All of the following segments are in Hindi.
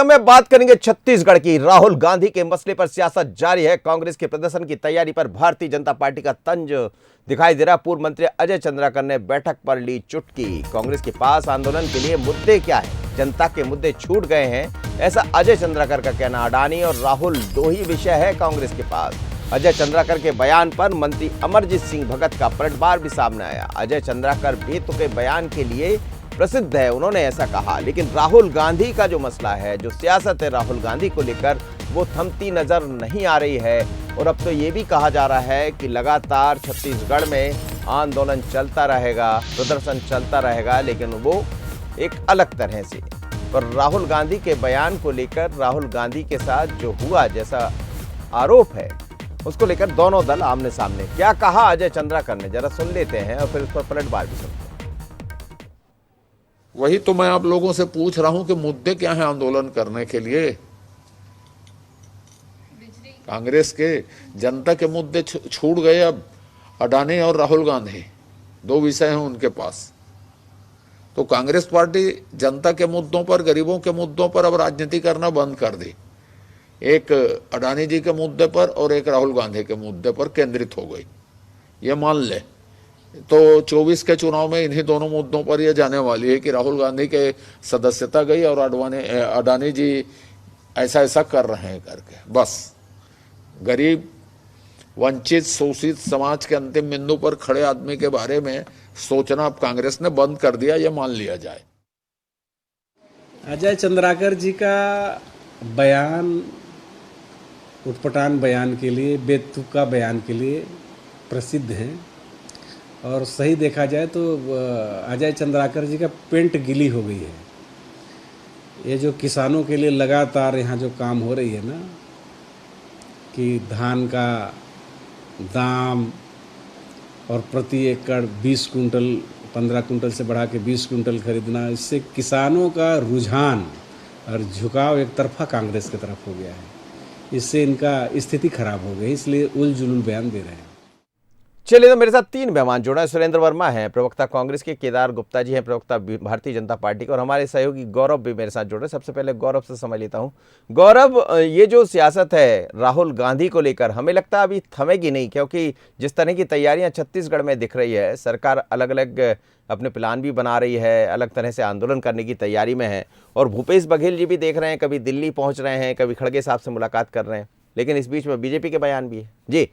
में बात करेंगे छत्तीसगढ़ की। राहुल गांधी के मसले पर सियासत जारी है। कांग्रेस के प्रदर्शन की तैयारी पर भारतीय जनता पार्टी का तंज दिखाई दे रहा। पूर्व मंत्री अजय चंद्राकर ने बैठक पर ली चुटकी। कांग्रेस के पास आंदोलन के लिए मुद्दे क्या है? जनता के मुद्दे छूट गए हैं, ऐसा अजय चंद्राकर का कहना। अडानी और राहुल दो ही विषय है कांग्रेस के पास। अजय चंद्राकर के बयान पर मंत्री अमरजीत सिंह भगत का पलटवार भी सामने आया। अजय चंद्राकर बेतुके बयान के लिए प्रसिद्ध है, उन्होंने ऐसा कहा। लेकिन राहुल गांधी का जो मसला है, जो सियासत है राहुल गांधी को लेकर, वो थमती नजर नहीं आ रही है। और अब तो ये भी कहा जा रहा है कि लगातार छत्तीसगढ़ में आंदोलन चलता रहेगा, प्रदर्शन चलता रहेगा, लेकिन वो एक अलग तरह से। पर राहुल गांधी के बयान को लेकर, राहुल गांधी के साथ जो हुआ जैसा आरोप है, उसको लेकर दोनों दल आमने सामने। क्या कहा अजय चंद्राकर ने, जरा सुन लेते हैं और फिर उस पर पलटवार भी सुनते हैं। वही तो मैं आप लोगों से पूछ रहा हूं कि मुद्दे क्या हैं आंदोलन करने के लिए। कांग्रेस के जनता के मुद्दे छूट गए। अब अडानी और राहुल गांधी दो विषय हैं उनके पास। तो कांग्रेस पार्टी जनता के मुद्दों पर, गरीबों के मुद्दों पर अब राजनीति करना बंद कर दी। एक अडानी जी के मुद्दे पर और एक राहुल गांधी के मुद्दे पर केंद्रित हो गई, ये मान ले। तो 24 के चुनाव में इन्हीं दोनों मुद्दों पर यह जाने वाली है कि राहुल गांधी के सदस्यता गई और अडानी जी ऐसा ऐसा कर रहे हैं करके। बस गरीब, वंचित, शोषित समाज के अंतिम बिंदु पर खड़े आदमी के बारे में सोचना अब कांग्रेस ने बंद कर दिया, ये मान लिया जाए। अजय चंद्राकर जी का बयान उटपटांग बयान के लिए, बेतुका बयान के लिए प्रसिद्ध है। और सही देखा जाए तो अजय चंद्राकर जी का पेंट गिली हो गई है। ये जो किसानों के लिए लगातार यहाँ जो काम हो रही है ना, कि धान का दाम और प्रति एकड़ 20 कुंटल, 15 कुंटल से बढ़ा के 20 कुंटल खरीदना, इससे किसानों का रुझान और झुकाव एक तरफा कांग्रेस की तरफ हो गया है। इससे इनका स्थिति खराब हो गई, इसलिए उल जुलूल बयान दे रहे हैं। चलिए, तो मेरे साथ तीन मेहमान जुड़े हैं। सुरेंद्र वर्मा हैं, प्रवक्ता कांग्रेस के। केदार गुप्ता जी हैं, प्रवक्ता भारतीय जनता पार्टी के। और हमारे सहयोगी गौरव भी मेरे साथ जुड़ रहे हैं। सबसे पहले गौरव से समझ लेता हूं। गौरव, ये जो सियासत है राहुल गांधी को लेकर, हमें लगता है अभी थमेगी नहीं, क्योंकि जिस तरह की तैयारियां छत्तीसगढ़ में दिख रही है, सरकार अलग अलग अपने प्लान भी बना रही है, अलग तरह से आंदोलन करने की तैयारी में है। और भूपेश बघेल जी भी देख रहे हैं, कभी दिल्ली पहुँच रहे हैं, कभी खड़गे साहब से मुलाकात कर रहे हैं। लेकिन इस बीच में बीजेपी के बयान भी है।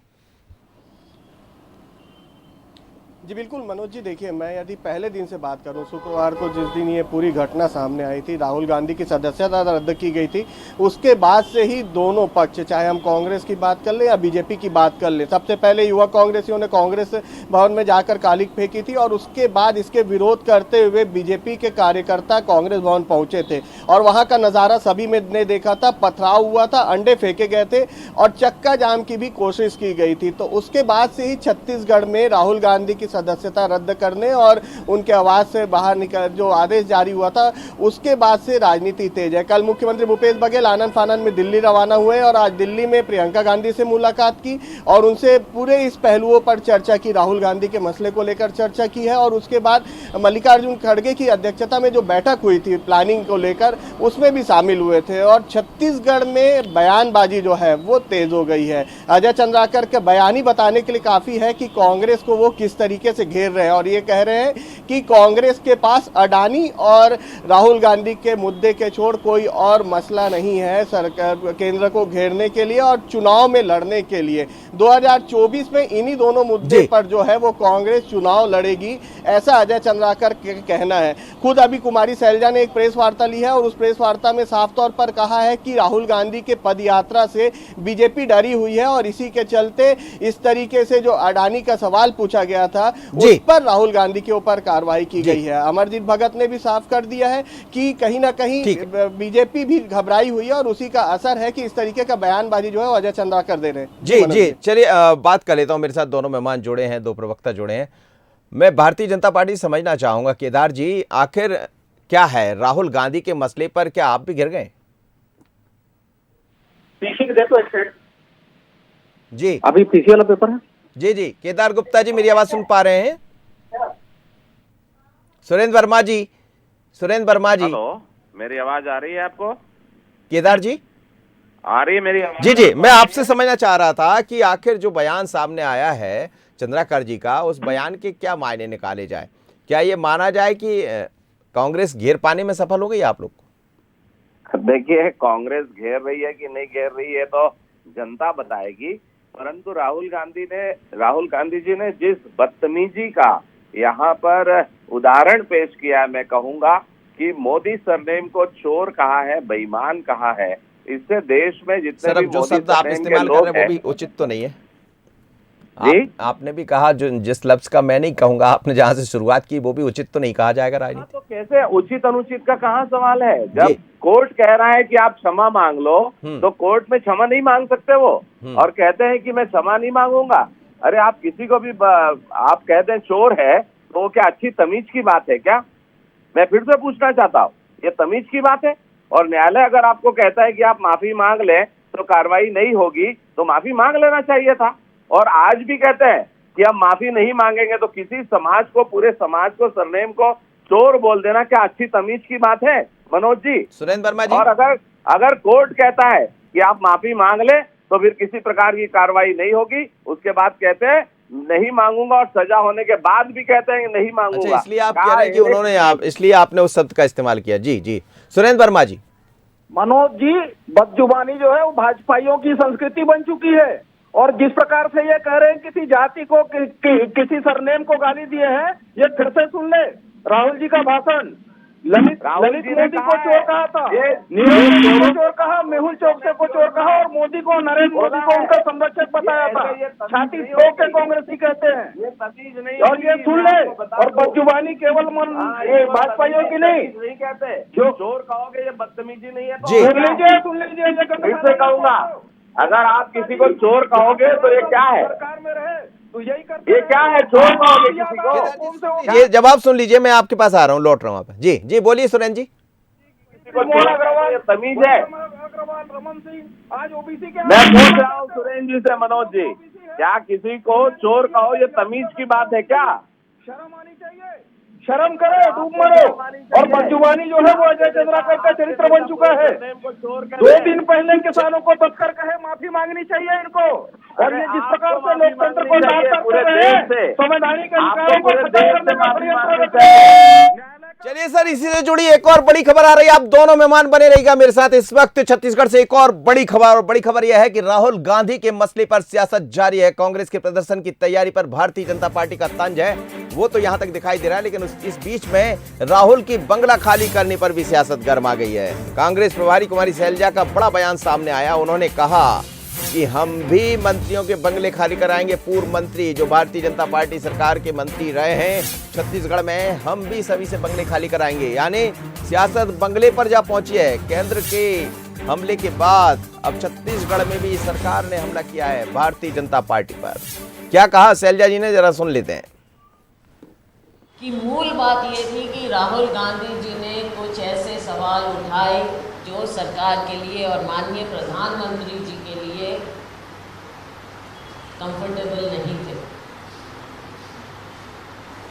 जी बिल्कुल मनोज जी, देखिए, मैं यदि पहले दिन से बात करूं, शुक्रवार को जिस दिन ये पूरी घटना सामने आई थी, राहुल गांधी की सदस्यता रद्द की गई थी, उसके बाद से ही दोनों पक्ष, चाहे हम कांग्रेस की बात कर ले या बीजेपी की बात कर ले, सबसे पहले युवा कांग्रेसियों ने कांग्रेस भवन में जाकर कालिक फेंकी थी और उसके बाद इसके विरोध करते हुए बीजेपी के कार्यकर्ता कांग्रेस भवन पहुंचे थे। और वहाँ का नज़ारा सभी ने देखा था, पथराव हुआ था, अंडे फेंके गए थे और चक्का जाम की भी कोशिश की गई थी। तो उसके बाद से ही छत्तीसगढ़ में राहुल गांधी की सदस्यता रद्द करने और उनके आवास से बाहर निकल जो आदेश जारी हुआ था, उसके बाद से राजनीति तेज है। कल मुख्यमंत्री भूपेश बघेल आनंद फानंद में दिल्ली रवाना हुए और आज दिल्ली में प्रियंका गांधी से मुलाकात की और उनसे पूरे इस पहलुओं पर चर्चा की, राहुल गांधी के मसले को लेकर चर्चा की है। और उसके बाद मल्लिकार्जुन खड़गे की अध्यक्षता में जो बैठक हुई थी प्लानिंग को लेकर, उसमें भी शामिल हुए थे। और छत्तीसगढ़ में बयानबाजी जो है वो तेज हो गई है। अजय चंद्राकर के बयान ही बताने के लिए काफी है कि कांग्रेस को वो किस तरीके से घेर रहे हैं। और ये कह रहे हैं कि कांग्रेस के पास अडानी और राहुल गांधी के मुद्दे के छोड़ कोई और मसला नहीं है सरकार केंद्र को घेरने के लिए और चुनाव में लड़ने के लिए। 2024 में इन्हीं दोनों मुद्दे पर जो है वो कांग्रेस चुनाव लड़ेगी, ऐसा अजय चंद्राकर कहना है। खुद अभी कुमारी सैलजा ने एक प्रेस वार्ता ली है और उस प्रेस वार्ता में साफ तौर पर कहा है कि राहुल गांधी के पद यात्रा से बीजेपी डरी हुई है और इसी के चलते इस तरीके से जो अडानी का सवाल पूछा गया था उस पर राहुल गांधी के ऊपर कार्रवाई की गई है। अमरजीत भगत ने भी साफ कर दिया है कि कहीं ना कहीं बीजेपी भी घबराई हुई है और उसी का असर है कि इस तरीके का बयानबाजी जो है अजय चंद्राकर दे रहे हैं। जी, चलिए बात कर लेता हूं। मेरे साथ दोनों मेहमान जुड़े हैं, दो प्रवक्ता जुड़े हैं। मैं भारतीय जनता पार्टी समझना चाहूंगा, केदार जी, आखिर क्या है राहुल गांधी के मसले पर, क्या आप भी घिर गए? जी अभी पीसी वाला पेपर है। जी, केदार गुप्ता जी, मेरी आवाज सुन पा रहे हैं? सुरेंद्र वर्मा जी, हेलो, मेरी आवाज आ रही है आपको? केदार जी, आ रही है मेरी आवाज? जी जी, मैं आपसे समझना चाह रहा था कि आखिर जो बयान सामने आया है चंद्राकर जी का, उस बयान के क्या मायने निकाले जाए? क्या ये माना जाए कि कांग्रेस घेर पाने में सफल हो गई आप लोग को? देखिए, कांग्रेस घेर रही है कि नहीं घेर रही है तो जनता बताएगी। परंतु राहुल गांधी जी ने जिस बदतमीजी का यहाँ पर उदाहरण पेश किया है, मैं कहूंगा कि मोदी सरनेम को चोर कहा है, बेईमान कहा है। इससे देश में जितने सर, भी अब जो मोदी शब्द आप सरनेम के इस्तेमाल कर लोग रहे हैं वो हैं, भी उचित तो नहीं है। जी? आपने भी कहा, जो जिस लफ्ज का मैं नहीं कहूंगा, आपने जहां से शुरुआत की वो भी उचित तो नहीं कहा जाएगा राजनीति। तो कैसे उचित अनुचित का कहाँ सवाल है? जी। जब कोर्ट कह रहा है कि आप क्षमा मांग लो, तो कोर्ट में क्षमा नहीं मांग सकते वो, और कहते हैं कि मैं क्षमा नहीं मांगूंगा। अरे आप किसी को भी आप कहते हैं चोर है, तो वो क्या अच्छी तमीज की बात है क्या? मैं फिर से पूछना चाहता हूँ, ये तमीज की बात है? और न्यायालय अगर आपको कहता है कि आप माफी मांग लें तो कार्रवाई नहीं होगी, तो माफी मांग लेना चाहिए था। और आज भी कहते हैं कि हम माफी नहीं मांगेंगे, तो किसी समाज को, पूरे समाज को, सरनेम को चोर बोल देना क्या अच्छी तमीज की बात है मनोज जी? सुरेंद्र वर्मा जी, और अगर कोर्ट कहता है कि आप माफी मांग ले तो फिर किसी प्रकार की कार्रवाई नहीं होगी, उसके बाद कहते हैं नहीं मांगूंगा, और सजा होने के बाद भी कहते हैं नहीं मांगूंगा। अच्छा, इसलिए आप कह रहे हैं कि उन्होंने इसलिए आपने उस शब्द का इस्तेमाल किया। जी जी, सुरेंद्र वर्मा जी। मनोज जी, बदजुबानी जो है वो भाजपाइयों की संस्कृति बन चुकी है। और जिस प्रकार से ये कह रहे हैं किसी जाति को किसी सरनेम को गाली दिए हैं, ये फिर से सुन ले राहुल जी का भाषण। ललित मोदी को चोर कहा था, नीरज मोदी को चोर कहा, मेहुल चौकसे को चोर कहा, और मोदी को, नरेंद्र मोदी को उनका संरक्षक बताया था। छाती ठोक के कांग्रेसी कहते हैं, और ये सुन ले। और बदजुबानी केवल भाजपाइयों की नहीं कहते, जो चोर कहोगे ये बदतमीजी नहीं है? जी। सुन लीजिए फिर से कहूंगा, अगर आप किसी को चोर कहोगे तो ये क्या है? सरकार में रहे तो यही करते ये क्या है? चोर कहोगे किसी को? ये जवाब सुन लीजिए, मैं आपके पास आ रहा हूँ, लौट रहा हूँ आप। जी जी, बोलिए सुरेंद्र जी। किसी को चोर कहोगे, ये तमीज है? अग्रवाल, रमन सिंह आज ओबीसी के, मैं पूछ रहा हूँ सुरेंद्र जी से, मनोज जी, क्या किसी को चोर कहो ये तमीज की बात है क्या? शर्म आनी चाहिए, शर्म करो, डूब मरो। और बदजुबानी जो है वो अजय चंद्राकर का चरित्र बन चुका है। 2 दिन पहले किसानों को तस्कर कहे, माफी मांगनी चाहिए इनको। और ये जिस प्रकार से लोकतंत्र को दांव करते रहे, संवैधानिक अधिकारों को खत्म करने का षड्यंत्र रच रहे हैं। चलिए सर, इसी से जुड़ी एक और बड़ी खबर आ रही है। आप दोनों मेहमान बने रहिएगा मेरे साथ। इस वक्त छत्तीसगढ़ से एक और बड़ी खबर, और बड़ी खबर यह है कि राहुल गांधी के मसले पर सियासत जारी है। कांग्रेस के प्रदर्शन की तैयारी पर भारतीय जनता पार्टी का तंज है, वो तो यहां तक दिखाई दे रहा है, लेकिन इस बीच में राहुल की बंगला खाली करने पर भी सियासत गर्मा गई है। कांग्रेस प्रभारी कुमारी शैलजा का बड़ा बयान सामने आया। उन्होंने कहा कि हम भी मंत्रियों के बंगले खाली कराएंगे। पूर्व मंत्री जो भारतीय जनता पार्टी सरकार के मंत्री रहे हैं छत्तीसगढ़ में, हम भी सभी से बंगले खाली कराएंगे। यानी सियासत बंगले पर जा पहुंची है। केंद्र के हमले के बाद अब छत्तीसगढ़ में भी सरकार ने हमला किया है भारतीय जनता पार्टी पर। क्या कहा शैलजा जी ने, जरा सुन लेते हैं। कि मूल बात ये थी कि राहुल गांधी जी ने कुछ ऐसे सवाल उठाए जो सरकार के लिए और माननीय प्रधानमंत्री जी के लिए कंफर्टेबल नहीं थे।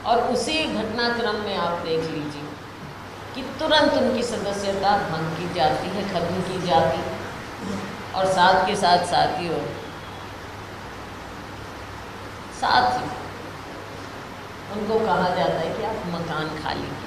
और उसी घटनाक्रम में आप देख लीजिए कि तुरंत उनकी सदस्यता भंग की जाती है, खत्म की जाती है। और साथ के साथ साथियों, साथ ही उनको कहा जाता है कि आप मकान खाली कीजिए।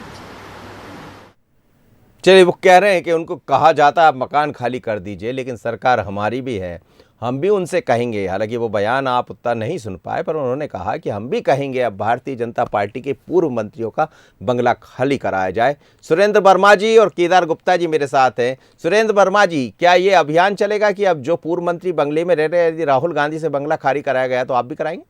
चलिए, वो कह रहे हैं कि उनको कहा जाता है आप मकान खाली कर दीजिए, लेकिन सरकार हमारी भी है, हम भी उनसे कहेंगे। हालांकि वो बयान आप उतना नहीं सुन पाए, पर उन्होंने कहा कि हम भी कहेंगे अब भारतीय जनता पार्टी के पूर्व मंत्रियों का बंगला खाली कराया जाए। सुरेंद्र वर्मा जी और केदार गुप्ता जी मेरे साथ हैं। सुरेंद्र वर्मा जी, क्या ये अभियान चलेगा कि अब जो पूर्व मंत्री बंगले में रह रहे हैं, यदि राहुल गांधी से बंगला खाली कराया गया तो आप भी कराएंगे?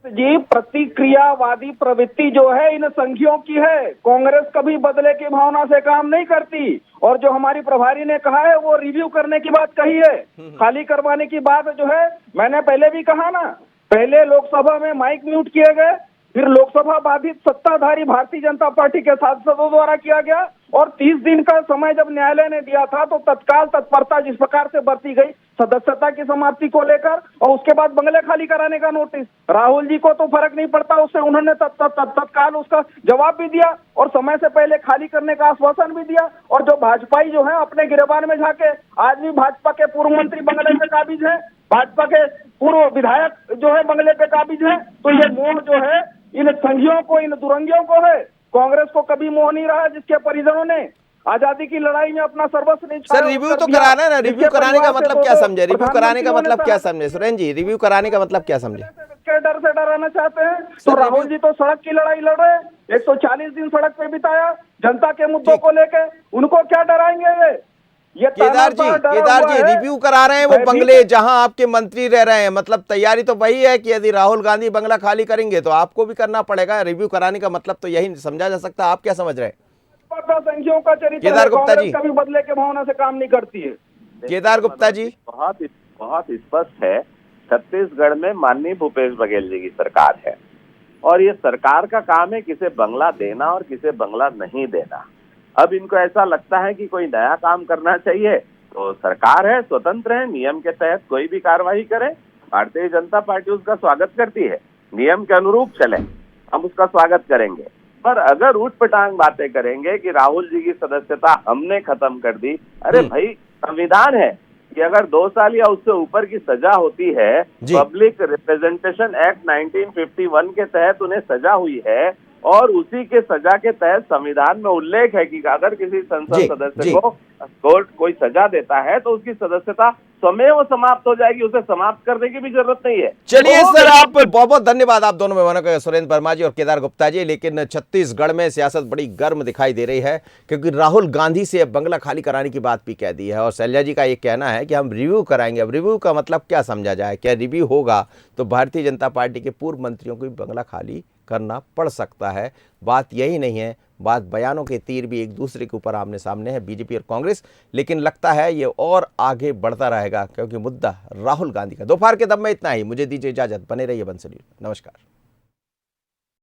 जी, प्रतिक्रियावादी प्रवृत्ति जो है इन संघियों की है। कांग्रेस कभी बदले की भावना से काम नहीं करती। और जो हमारी प्रभारी ने कहा है वो रिव्यू करने की बात कही है, खाली करवाने की बात जो है, मैंने पहले भी कहा ना, पहले लोकसभा में माइक म्यूट किए गए, फिर लोकसभा बाधित सत्ताधारी भारतीय जनता पार्टी के सांसदों द्वारा किया गया, और 30 दिन का समय जब न्यायालय ने दिया था तो तत्काल तत्परता जिस प्रकार से बरती गई, सदस्यता की समाप्ति को लेकर, और उसके बाद बंगले खाली कराने का नोटिस। राहुल जी को तो फर्क नहीं पड़ता, उससे उन्होंने तत्काल उसका जवाब भी दिया और समय से पहले खाली करने का आश्वासन भी दिया। और जो भाजपाई जो है अपने गिरबान में झाके आज भी भाजपा के पूर्व मंत्री बंगले पे काबिज है, भाजपा के पूर्व विधायक जो है बंगले पे काबिज है। तो ये मोह जो है इन संघियों को, इन दुरंगियों को है। कांग्रेस को कभी मोह नहीं रहा जिसके परिजनों ने आजादी की लड़ाई में अपना सर्वस्व निछावर सर रिव्यू तो कराना है ना, रिव्यू कराने का मतलब क्या समझे? रिव्यू कराने का मतलब क्या समझे सुरेंद्र जी? रिव्यू कराने का मतलब क्या समझे? के डर से डराना चाहते हैं। तो राहुल जी तो सड़क की लड़ाई लड़ रहे हैं, 140 दिन सड़क पे बिताया जनता के मुद्दों को लेके, उनको क्या डराएंगे ये केदार जी रिव्यू करा रहे हैं वो बंगले जहां आपके मंत्री रह रहे हैं, मतलब तैयारी तो वही है कि यदि राहुल गांधी बंगला खाली करेंगे तो आपको भी करना पड़ेगा। रिव्यू कराने का मतलब तो यही समझा जा सकता है। आप क्या समझ रहे हैं? संघियों का चरित्र केदार गुप्ता जी कभी बदले के भावना से काम नहीं करती है। केदार गुप्ता जी बहुत स्पष्ट है, छत्तीसगढ़ में माननीय भूपेश बघेल जी की सरकार है और ये सरकार का काम है किसे बंगला देना और किसे बंगला नहीं देना। अब इनको ऐसा लगता है कि कोई नया काम करना चाहिए तो सरकार है, स्वतंत्र है, नियम के तहत कोई भी कार्रवाई करे, भारतीय जनता पार्टी उसका स्वागत करती है, नियम के अनुरूप चले, हम उसका स्वागत करेंगे। पर अगर उठ पटांग बातें करेंगे कि राहुल जी की सदस्यता हमने खत्म कर दी, अरे भाई संविधान है कि अगर 2 साल या उससे ऊपर की सजा होती है, पब्लिक रिप्रेजेंटेशन एक्ट 1951 के तहत उन्हें सजा हुई है और उसी के सजा के तहत संविधान में उल्लेख है कि अगर किसी संसद सदस्य को कोर्ट कोई सजा देता है तो उसकी सदस्यता स्वमेव समाप्त हो जाएगी, उसे समाप्त करने की भी जरूरत नहीं है। चलिए सर, आप बहुत बहुत धन्यवाद आप दोनों मेहमानों का, सुरेंद्र वर्मा जी और केदार गुप्ता जी। लेकिन छत्तीसगढ़ में सियासत बड़ी गर्म दिखाई दे रही है क्योंकि राहुल गांधी से बंगला खाली कराने की बात भी कह दी है और शैलजा जी का ये कहना है कि हम रिव्यू कराएंगे। अब रिव्यू का मतलब क्या समझा जाए? क्या रिव्यू होगा तो भारतीय जनता पार्टी के पूर्व मंत्रियों को भी बंगला खाली करना पड़ सकता है। बात यही नहीं है, बात बयानों के तीर भी एक दूसरे के ऊपर आमने सामने है, बीजेपी और कांग्रेस। लेकिन लगता है ये और आगे बढ़ता रहेगा क्योंकि मुद्दा राहुल गांधी का। दोपहर के दम में इतना ही, मुझे दीजिए इजाजत, बने रहिए बंसल। नमस्कार।